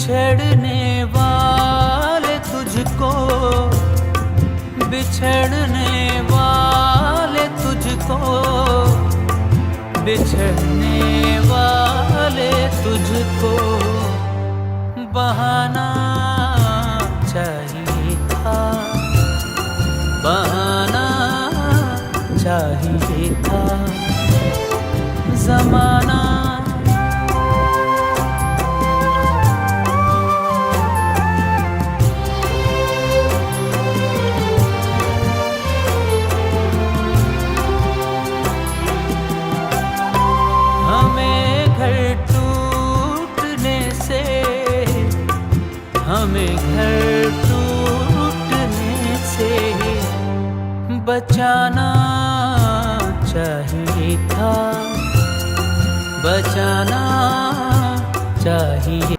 बिछड़ने वाले तुझको, बिछड़ने वाले तुझको, बिछड़ने वाले तुझको बहाना चाहिए था, बहाना चाहिए था। ज़माना हमें घर टूटने से, हमें घर टूटने से बचाना चाहिए था, बचाना चाहिए।